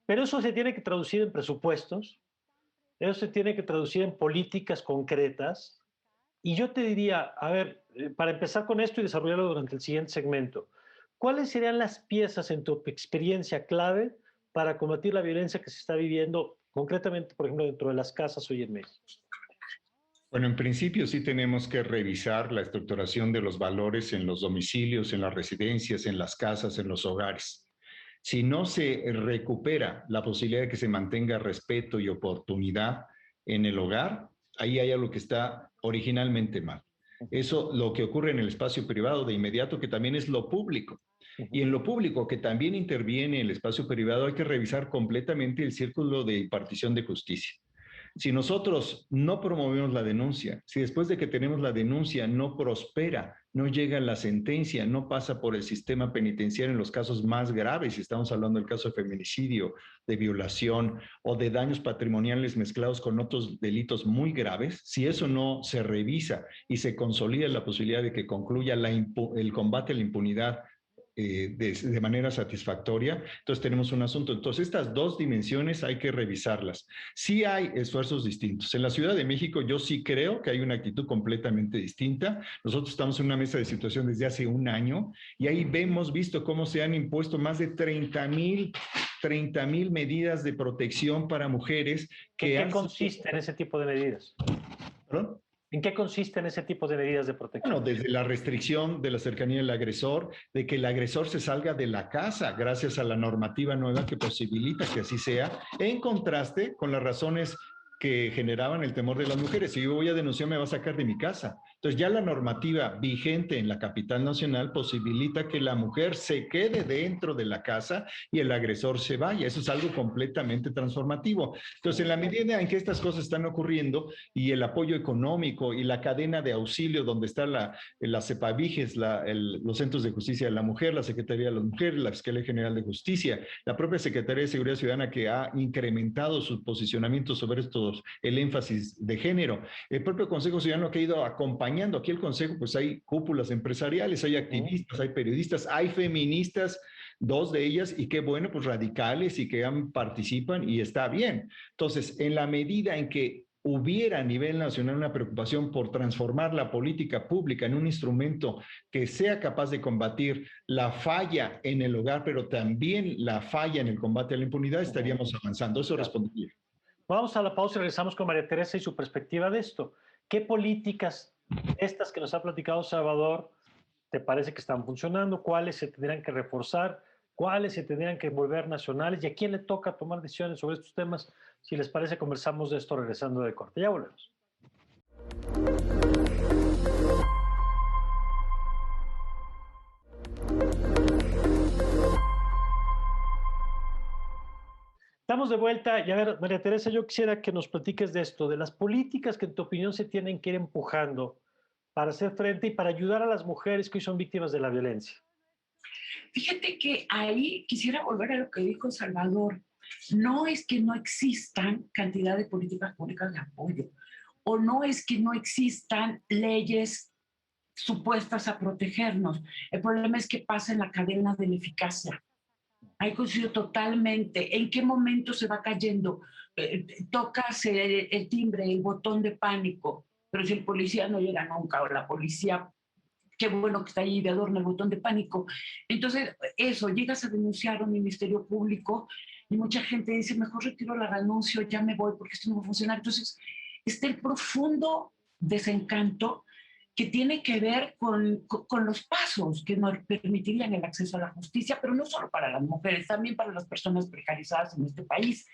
pero eso se tiene que traducir en presupuestos, eso se tiene que traducir en políticas concretas, y yo te diría, a ver, para empezar con esto y desarrollarlo durante el siguiente segmento, ¿cuáles serían las piezas en tu experiencia clave para combatir la violencia que se está viviendo concretamente, por ejemplo, dentro de las casas hoy en México? Bueno, en principio sí tenemos que revisar la estructuración de los valores en los domicilios, en las residencias, en las casas, en los hogares. Si no se recupera la posibilidad de que se mantenga respeto y oportunidad en el hogar, ahí hay algo que está originalmente mal. Eso lo que ocurre en el espacio privado de inmediato, que también es lo público. Y en lo público, que también interviene el espacio privado, hay que revisar completamente el círculo de impartición de justicia. Si nosotros no promovemos la denuncia, si después de que tenemos la denuncia no prospera, no llega la sentencia, no pasa por el sistema penitenciario en los casos más graves, si estamos hablando del caso de feminicidio, de violación o de daños patrimoniales mezclados con otros delitos muy graves, si eso no se revisa y se consolida la posibilidad de que concluya el combate a la impunidad de manera satisfactoria, entonces tenemos un asunto. Entonces estas dos dimensiones hay que revisarlas. Sí hay esfuerzos distintos. En la Ciudad de México yo sí creo que hay una actitud completamente distinta. Nosotros estamos en una mesa de situación desde hace un año y ahí hemos visto cómo se han impuesto más de 30,000 medidas de protección para mujeres que ¿En qué consisten ese tipo de medidas? ¿Perdón? ¿En qué consisten ese tipo de medidas de protección? Bueno, desde la restricción de la cercanía del agresor, de que el agresor se salga de la casa gracias a la normativa nueva que posibilita que así sea, en contraste con las razones que generaban el temor de las mujeres. Si yo voy a denunciar, me va a sacar de mi casa. Entonces ya la normativa vigente en la capital nacional posibilita que la mujer se quede dentro de la casa y el agresor se vaya. Eso es algo completamente transformativo. Entonces, en la medida en que estas cosas están ocurriendo y el apoyo económico y la cadena de auxilio donde está la CEPAVIGES, los Centros de Justicia de la Mujer, la Secretaría de las Mujeres, la Fiscalía General de Justicia, la propia Secretaría de Seguridad Ciudadana que ha incrementado su posicionamiento sobre estos, el énfasis de género, el propio Consejo Ciudadano que ha ido acompañando. Aquí el Consejo, pues hay cúpulas empresariales, hay activistas, hay periodistas, hay feministas, dos de ellas, y qué bueno, pues radicales y que participan y está bien. Entonces, en la medida en que hubiera a nivel nacional una preocupación por transformar la política pública en un instrumento que sea capaz de combatir la falla en el hogar, pero también la falla en el combate a la impunidad, estaríamos avanzando. Eso respondería. Vamos a la pausa y regresamos con María Teresa y su perspectiva de esto. ¿Qué políticas, estas que nos ha platicado Salvador, te parece que están funcionando? ¿Cuáles se tendrían que reforzar? ¿Cuáles se tendrían que volver nacionales? ¿Y a quién le toca tomar decisiones sobre estos temas? Si les parece, conversamos de esto regresando de corte. Ya volvemos. Estamos de vuelta y a ver, María Teresa, yo quisiera que nos platiques de esto, de las políticas que en tu opinión se tienen que ir empujando para hacer frente y para ayudar a las mujeres que hoy son víctimas de la violencia. Fíjate que ahí quisiera volver a lo que dijo Salvador. No es que no existan cantidad de políticas públicas de apoyo, o no es que no existan leyes supuestas a protegernos. El problema es que pasa en la cadena de la eficacia. Ahí coincido totalmente. ¿En qué momento se va cayendo? Tocas el timbre, el botón de pánico, pero si el policía no llega nunca, o la policía, qué bueno que está ahí de adorno el botón de pánico. Entonces, eso, llegas a denunciar a un ministerio público y mucha gente dice, mejor retiro la renuncio, ya me voy porque esto no va a funcionar. Entonces, está el profundo desencanto que tiene que ver con los pasos que nos permitirían el acceso a la justicia, pero no solo para las mujeres, también para las personas precarizadas en este país.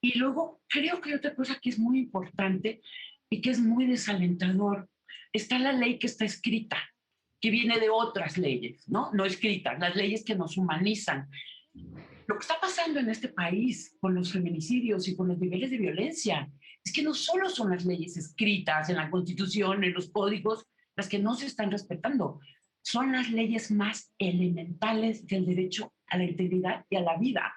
Y luego creo que hay otra cosa que es muy importante y que es muy desalentador. Está la ley que está escrita, que viene de otras leyes, ¿no? No escritas, las leyes que nos humanizan. Lo que está pasando en este país con los feminicidios y con los niveles de violencia es que no solo son las leyes escritas en la Constitución, en los códigos, las que no se están respetando, son las leyes más elementales del derecho a la integridad y a la vida.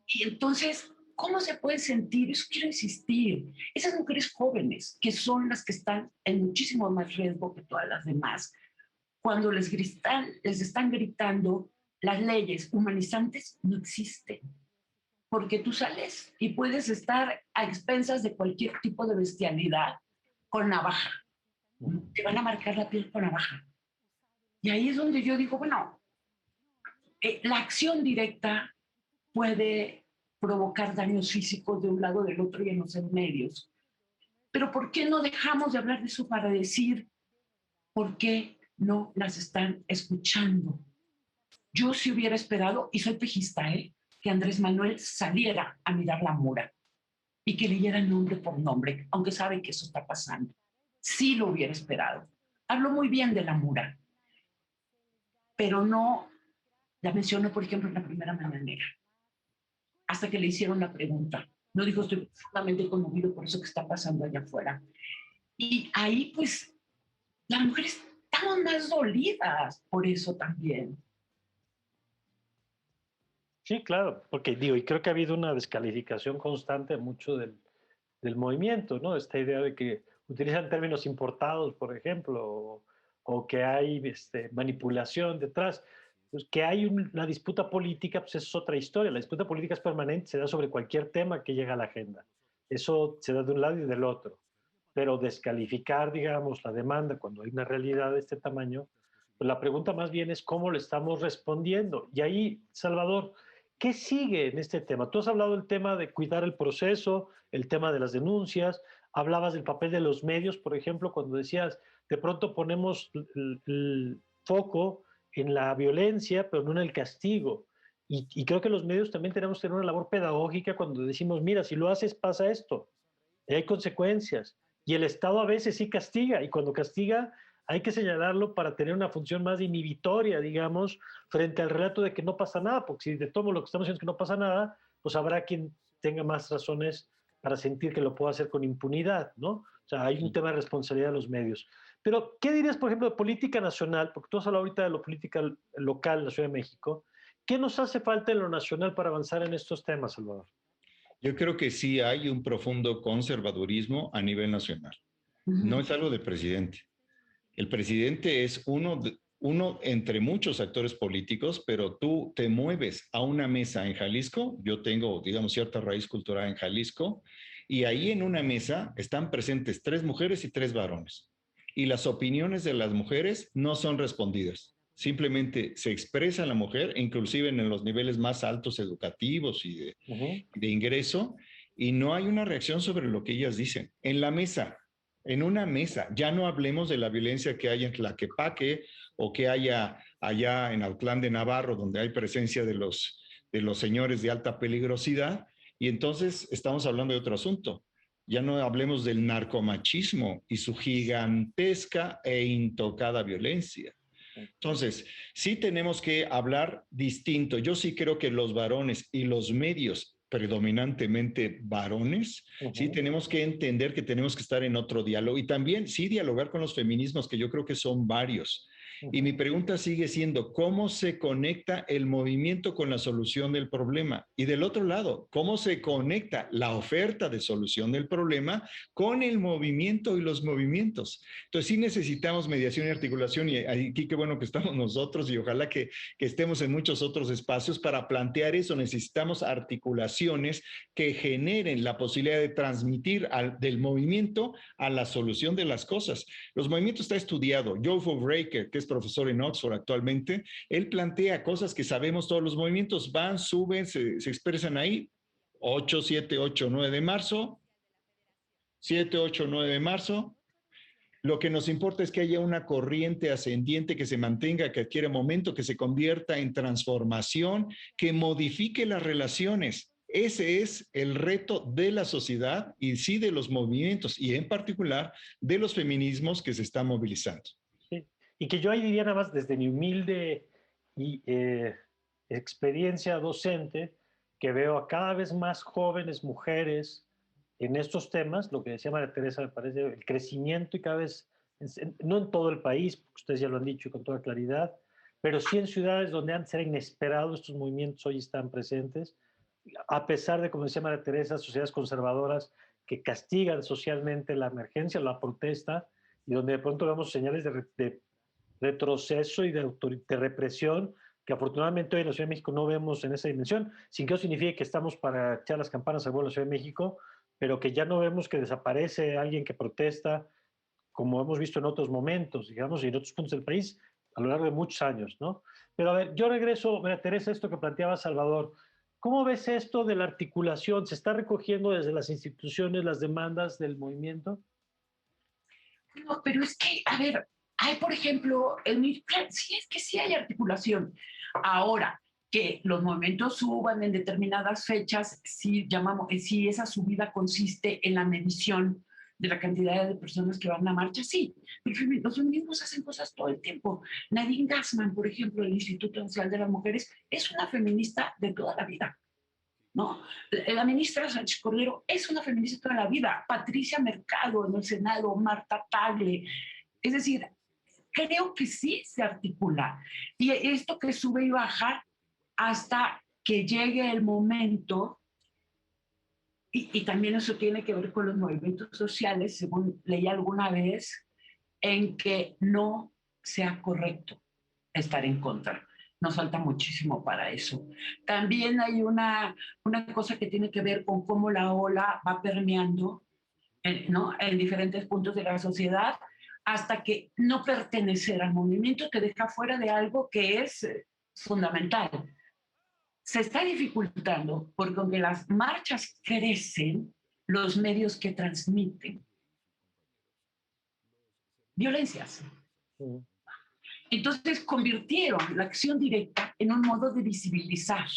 Y entonces, ¿cómo se puede sentir? Eso quiero insistir. Esas mujeres jóvenes, que son las que están en muchísimo más riesgo que todas las demás, cuando les están gritando, las leyes humanizantes no existen. Porque tú sales y puedes estar a expensas de cualquier tipo de bestialidad con navaja. Te van a marcar la piel con navaja. Y ahí es donde yo digo, bueno, La acción directa puede provocar daños físicos de un lado, del otro y en los medios. Pero ¿por qué no dejamos de hablar de eso para decir por qué no las están escuchando? Yo sí hubiera esperado, y soy pejista, que Andrés Manuel saliera a mirar la mura y que leyera nombre por nombre, aunque sabe que eso está pasando. Sí lo hubiera esperado. Habló muy bien de la mura, pero no la mencionó, por ejemplo, en la primera mañanera, hasta que le hicieron la pregunta. No dijo, estoy profundamente conmovido por eso que está pasando allá afuera. Y ahí, pues, las mujeres estamos más dolidas por eso también. Sí, claro, porque digo, y creo que ha habido una descalificación constante mucho del movimiento, ¿no? Esta idea de que utilizan términos importados, por ejemplo, o que hay manipulación detrás. Pues que hay una disputa política, pues eso es otra historia. La disputa política es permanente, se da sobre cualquier tema que llega a la agenda. Eso se da de un lado y del otro. Pero descalificar, digamos, la demanda cuando hay una realidad de este tamaño, pues la pregunta más bien es cómo le estamos respondiendo. Y ahí, Salvador, ¿qué sigue en este tema? Tú has hablado del tema de cuidar el proceso, el tema de las denuncias, hablabas del papel de los medios, por ejemplo, cuando decías, de pronto ponemos el foco en la violencia, pero no en el castigo. Y creo que los medios también tenemos que tener una labor pedagógica cuando decimos, mira, si lo haces pasa esto, y hay consecuencias. Y el Estado a veces sí castiga, y cuando castiga hay que señalarlo para tener una función más inhibitoria, digamos, frente al relato de que no pasa nada, porque si de todo lo que estamos haciendo es que no pasa nada, pues habrá quien tenga más razones para sentir que lo puede hacer con impunidad, ¿no? O sea, hay un tema de responsabilidad de los medios. Pero, ¿qué dirías, por ejemplo, de política nacional? Porque tú has hablado ahorita de la política local en la Ciudad de México. ¿Qué nos hace falta en lo nacional para avanzar en estos temas, Salvador? Yo creo que sí hay un profundo conservadurismo a nivel nacional. No es algo del presidente. El presidente es uno entre muchos actores políticos, pero tú te mueves a una mesa en Jalisco. Yo tengo, digamos, cierta raíz cultural en Jalisco, y ahí en una mesa están presentes 3 mujeres y 3 varones. Y las opiniones de las mujeres no son respondidas. Simplemente se expresa la mujer, inclusive en los niveles más altos educativos y de ingreso, y no hay una reacción sobre lo que ellas dicen. En la mesa, en una mesa, ya no hablemos de la violencia que hay en Tlaquepaque o que haya allá en Autlán de Navarro, donde hay presencia de los señores de alta peligrosidad, y entonces estamos hablando de otro asunto. Ya no hablemos del narcomachismo y su gigantesca e intocada violencia. Entonces, sí tenemos que hablar distinto. Yo sí creo que los varones y los medios predominantemente varones, sí tenemos que entender que tenemos que estar en otro diálogo y también sí dialogar con los feminismos, que yo creo que son varios. Y mi pregunta sigue siendo, ¿cómo se conecta el movimiento con la solución del problema? Y del otro lado, ¿cómo se conecta la oferta de solución del problema con el movimiento y los movimientos? Entonces sí necesitamos mediación y articulación, y aquí qué bueno que estamos nosotros, y ojalá que estemos en muchos otros espacios para plantear eso. Necesitamos articulaciones que generen la posibilidad de transmitir del movimiento a la solución de las cosas. Los movimientos está estudiado. Joe Breaker, que es profesor en Oxford actualmente, él plantea cosas que sabemos todos los movimientos, van, suben, se expresan ahí. 8, 7, 8, 9 de marzo, 7, 8, 9 de marzo. Lo que nos importa es que haya una corriente ascendiente que se mantenga, que adquiera momento, que se convierta en transformación, que modifique las relaciones. Ese es el reto de la sociedad y sí de los movimientos, y en particular de los feminismos que se están movilizando. Sí. Y que yo ahí diría nada más desde mi humilde y, experiencia docente, que veo a cada vez más jóvenes mujeres en estos temas, lo que decía María Teresa, me parece el crecimiento y cada vez, no en todo el país, porque ustedes ya lo han dicho con toda claridad, pero sí en ciudades donde antes era inesperado, estos movimientos hoy están presentes, a pesar de, como decía María Teresa, sociedades conservadoras que castigan socialmente la emergencia, la protesta, y donde de pronto vemos señales de retroceso y de represión que afortunadamente hoy en la Ciudad de México no vemos en esa dimensión, sin que eso signifique que estamos para echar las campanas al vuelo en la Ciudad de México, pero que ya no vemos que desaparece alguien que protesta, como hemos visto en otros momentos, digamos, y en otros puntos del país, a lo largo de muchos años, ¿no? Pero a ver, yo regreso, María Teresa, a esto que planteaba Salvador. ¿Cómo ves esto de la articulación? ¿Se está recogiendo desde las instituciones las demandas del movimiento? No, pero es que, a ver, hay, por ejemplo, sí, es que sí hay articulación. Ahora, que los movimientos suban en determinadas fechas, si esa subida consiste en la medición de la cantidad de personas que van a marcha, sí, pero los feminismos hacen cosas todo el tiempo. Nadine Gassman, por ejemplo, del Instituto Nacional de las Mujeres, es una feminista de toda la vida, ¿no? La ministra Sánchez Cordero es una feminista toda la vida. Patricia Mercado en el Senado, Marta Tagle. Es decir, creo que sí se articula. Y esto que sube y baja hasta que llegue el momento, y también eso tiene que ver con los movimientos sociales, según leí alguna vez, en que no sea correcto estar en contra. Nos falta muchísimo para eso. También hay una cosa que tiene que ver con cómo la ola va permeando, ¿no?, en diferentes puntos de la sociedad, hasta que no pertenecer al movimiento te deja fuera de algo que es fundamental. Se está dificultando porque aunque las marchas crecen, los medios que transmiten violencias. Entonces convirtieron la acción directa en un modo de visibilizar.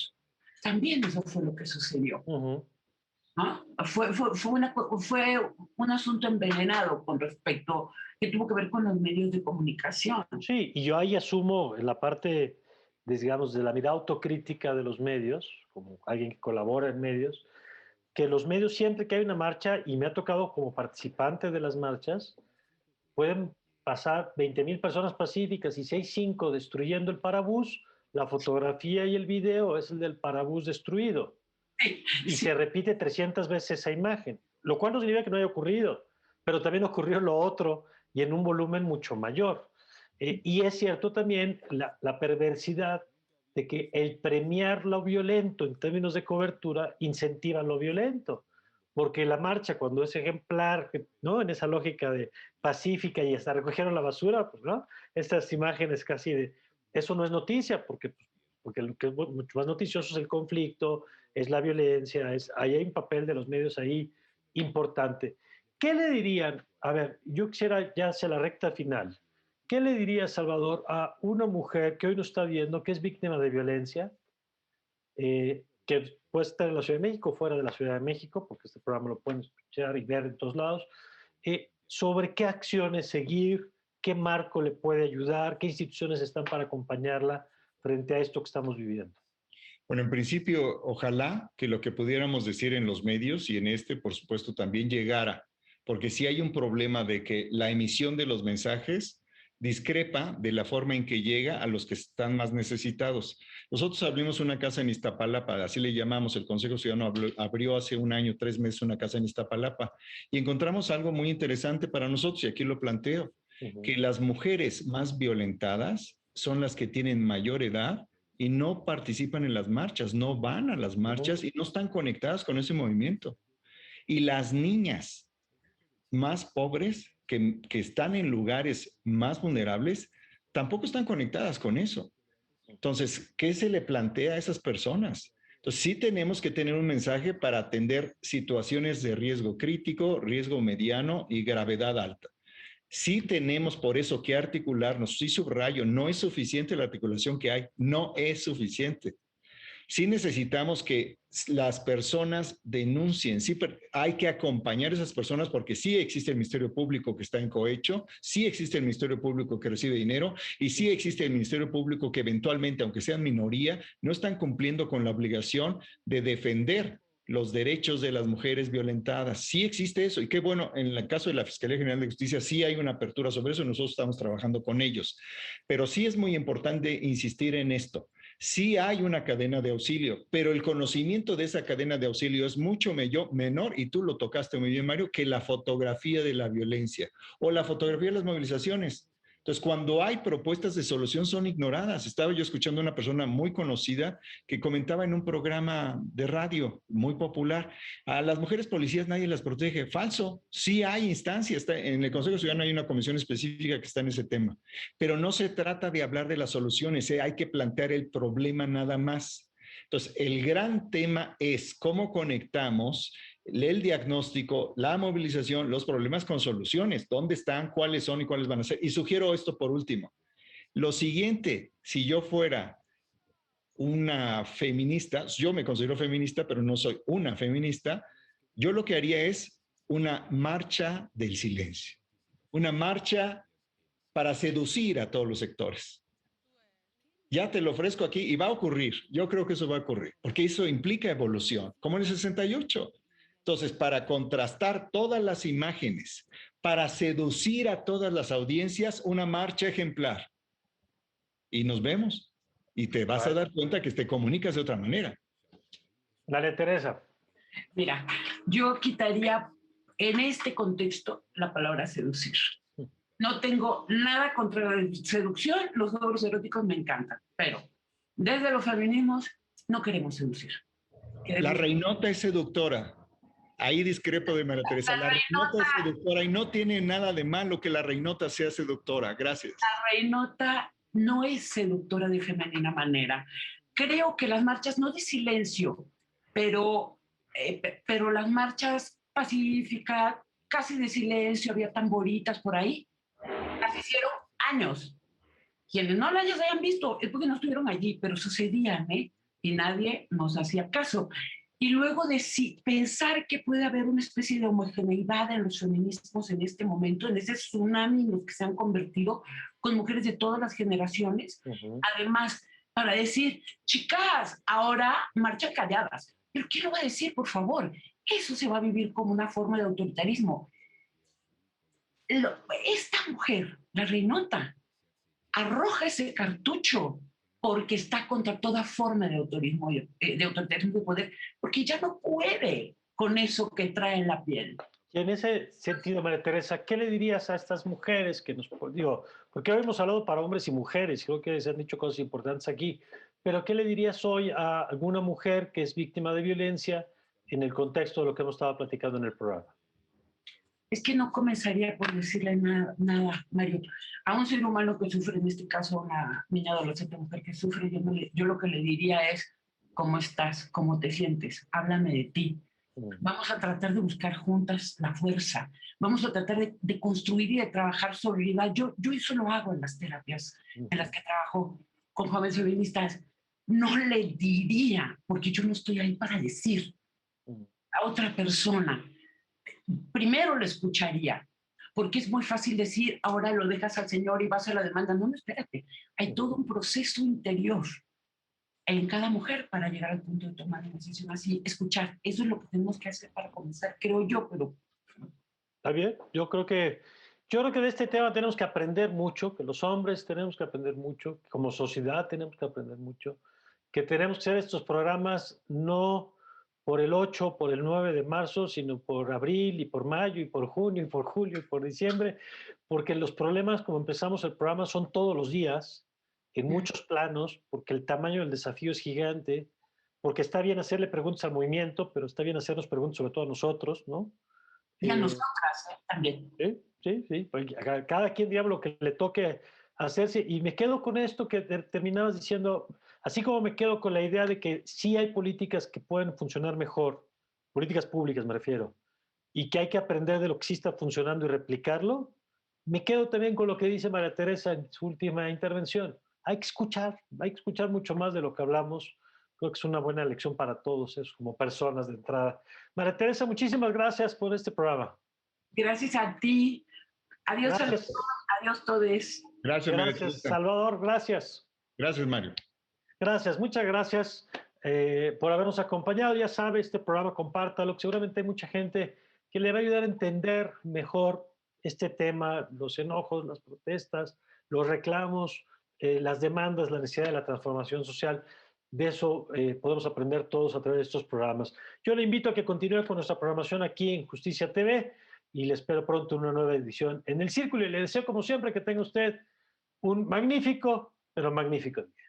También eso fue lo que sucedió. ¿No? Fue un asunto envenenado con respecto, que tuvo que ver con los medios de comunicación. Sí, y yo ahí asumo en la parte, digamos, de la mirada autocrítica de los medios, como alguien que colabora en medios, que los medios siempre que hay una marcha, y me ha tocado como participante de las marchas, pueden pasar 20,000 personas pacíficas y si hay 5 destruyendo el parabús, la fotografía y el video es el del parabús destruido. Y se repite 300 veces esa imagen, lo cual no significa que no haya ocurrido, pero también ocurrió lo otro y en un volumen mucho mayor. Y es cierto también la perversidad de que el premiar lo violento en términos de cobertura incentiva lo violento, porque la marcha cuando es ejemplar, ¿no?, en esa lógica de pacífica y hasta recogieron la basura, pues, ¿no?, estas imágenes casi de, eso no es noticia, porque lo que es mucho más noticioso es el conflicto, es la violencia, ahí hay un papel de los medios ahí importante. ¿Qué le dirían? A ver, yo quisiera ya hacia la recta final. ¿Qué le diría, Salvador, a una mujer que hoy nos está viendo, que es víctima de violencia, que puede estar en la Ciudad de México o fuera de la Ciudad de México, porque este programa lo pueden escuchar y ver en todos lados, sobre qué acciones seguir, qué marco le puede ayudar, qué instituciones están para acompañarla frente a esto que estamos viviendo? Bueno, en principio, ojalá que lo que pudiéramos decir en los medios y en este, por supuesto, también llegara, porque sí hay un problema de que la emisión de los mensajes discrepa de la forma en que llega a los que están más necesitados. Nosotros abrimos una casa en Iztapalapa, así le llamamos, el Consejo Ciudadano abrió hace 1 año, 3 meses una casa en Iztapalapa y encontramos algo muy interesante para nosotros y aquí lo planteo, que las mujeres más violentadas son las que tienen mayor edad y no participan en las marchas, no van a las marchas y no están conectadas con ese movimiento. Y las niñas más pobres que están en lugares más vulnerables tampoco están conectadas con eso. Entonces, ¿qué se le plantea a esas personas? Entonces, sí tenemos que tener un mensaje para atender situaciones de riesgo crítico, riesgo mediano y gravedad alta. Sí tenemos por eso que articularnos, sí subrayo, no es suficiente la articulación que hay, no es suficiente. Sí necesitamos que las personas denuncien, sí hay que acompañar a esas personas porque sí existe el Ministerio Público que está en cohecho, sí existe el Ministerio Público que recibe dinero y sí existe el Ministerio Público que eventualmente, aunque sean minoría, no están cumpliendo con la obligación de defender los derechos de las mujeres violentadas. Sí existe eso y qué bueno, en el caso de la Fiscalía General de Justicia sí hay una apertura sobre eso, nosotros estamos trabajando con ellos, pero sí es muy importante insistir en esto. Sí hay una cadena de auxilio, pero el conocimiento de esa cadena de auxilio es mucho menor, y tú lo tocaste muy bien, Mario, que la fotografía de la violencia o la fotografía de las movilizaciones. Entonces, cuando hay propuestas de solución, son ignoradas. Estaba yo escuchando a una persona muy conocida que comentaba en un programa de radio muy popular, a las mujeres policías nadie las protege. Falso, sí hay instancias, en el Consejo Ciudadano hay una comisión específica que está en ese tema, pero no se trata de hablar de las soluciones, hay que plantear el problema nada más. Entonces, el gran tema es cómo conectamos el diagnóstico, la movilización, los problemas con soluciones, dónde están, cuáles son y cuáles van a ser. Y sugiero esto por último. Lo siguiente, si yo fuera una feminista, yo me considero feminista, pero no soy una feminista, yo lo que haría es una marcha del silencio, una marcha para seducir a todos los sectores. Ya te lo ofrezco aquí y va a ocurrir. Yo creo que eso va a ocurrir, porque eso implica evolución, como en el 68. Entonces, para contrastar todas las imágenes, para seducir a todas las audiencias, una marcha ejemplar. Y nos vemos. Y te vas a dar cuenta que te comunicas de otra manera. Dale, Teresa. Mira, yo quitaría en este contexto la palabra seducir. No tengo nada contra la seducción, los logros eróticos me encantan, pero desde los feminismos no queremos seducir. La reinota es seductora. Ahí discrepo de María Teresa. La reinota es seductora y no tiene nada de malo que la reinota sea seductora. Gracias. La reinota no es seductora de femenina manera. Creo que las marchas, no de silencio, pero las marchas pacíficas, casi de silencio, había tamboritas por ahí, las hicieron años. Quienes no las hayan visto es porque no estuvieron allí, pero sucedían, ¿eh? Y nadie nos hacía caso. Y luego de pensar que puede haber una especie de homogeneidad en los feminismos en este momento, en ese tsunami en los que se han convertido con mujeres de todas las generaciones, además, para decir, chicas, ahora marchan calladas. ¿Pero quién lo va a decir, por favor? Eso se va a vivir como una forma de autoritarismo. Esta mujer, la reinota, arroja ese cartucho porque está contra toda forma de autoritarismo de poder, porque ya no puede con eso que trae en la piel. Y en ese sentido, María Teresa, ¿qué le dirías a estas mujeres que nos, digo, porque hoy hemos hablado para hombres y mujeres, creo que se han dicho cosas importantes aquí, pero ¿qué le dirías hoy a alguna mujer que es víctima de violencia en el contexto de lo que hemos estado platicando en el programa? Es que no comenzaría por decirle nada, Mario. A un ser humano que sufre, en este caso una niña adolescente mujer que sufre, yo lo que le diría es, ¿cómo estás? ¿Cómo te sientes? Háblame de ti. Vamos a tratar de buscar juntas la fuerza. Vamos a tratar de construir y de trabajar solidaridad. Yo eso lo hago en las terapias en las que trabajo con jóvenes feministas. No le diría, porque yo no estoy ahí para decir a otra persona. Primero lo escucharía, porque es muy fácil decir, ahora lo dejas al Señor y vas a la demanda. No, espérate. Hay todo un proceso interior en cada mujer para llegar al punto de tomar una decisión así. Escuchar, eso es lo que tenemos que hacer para comenzar, creo yo, pero... Está bien, yo creo que de este tema tenemos que aprender mucho, que los hombres tenemos que aprender mucho, que como sociedad tenemos que aprender mucho, que tenemos que hacer estos programas no por el 8, por el 9 de marzo, sino por abril y por mayo y por junio y por julio y por diciembre, porque los problemas, como empezamos el programa, son todos los días, en muchos planos, porque el tamaño del desafío es gigante, porque está bien hacerle preguntas al movimiento, pero está bien hacernos preguntas sobre todo a nosotros, ¿no? Y a nosotras también. Sí. Cada quien diga lo que le toque hacerse. Y me quedo con esto que terminabas diciendo, así como me quedo con la idea de que sí hay políticas que pueden funcionar mejor, políticas públicas me refiero, y que hay que aprender de lo que sí está funcionando y replicarlo, me quedo también con lo que dice María Teresa en su última intervención. Hay que escuchar mucho más de lo que hablamos. Creo que es una buena lección para todos, eso, como personas de entrada. María Teresa, muchísimas gracias por este programa. Gracias a ti. Adiós, gracias. Adiós todos. Gracias, Salvador. Gracias. Gracias, Mario. Gracias, muchas gracias por habernos acompañado. Ya sabe, este programa compártalo. Seguramente hay mucha gente que le va a ayudar a entender mejor este tema, los enojos, las protestas, los reclamos, las demandas, la necesidad de la transformación social. De eso podemos aprender todos a través de estos programas. Yo le invito a que continúe con nuestra programación aquí en Justicia TV y le espero pronto una nueva edición en El Círculo y le deseo como siempre que tenga usted un magnífico, pero magnífico día.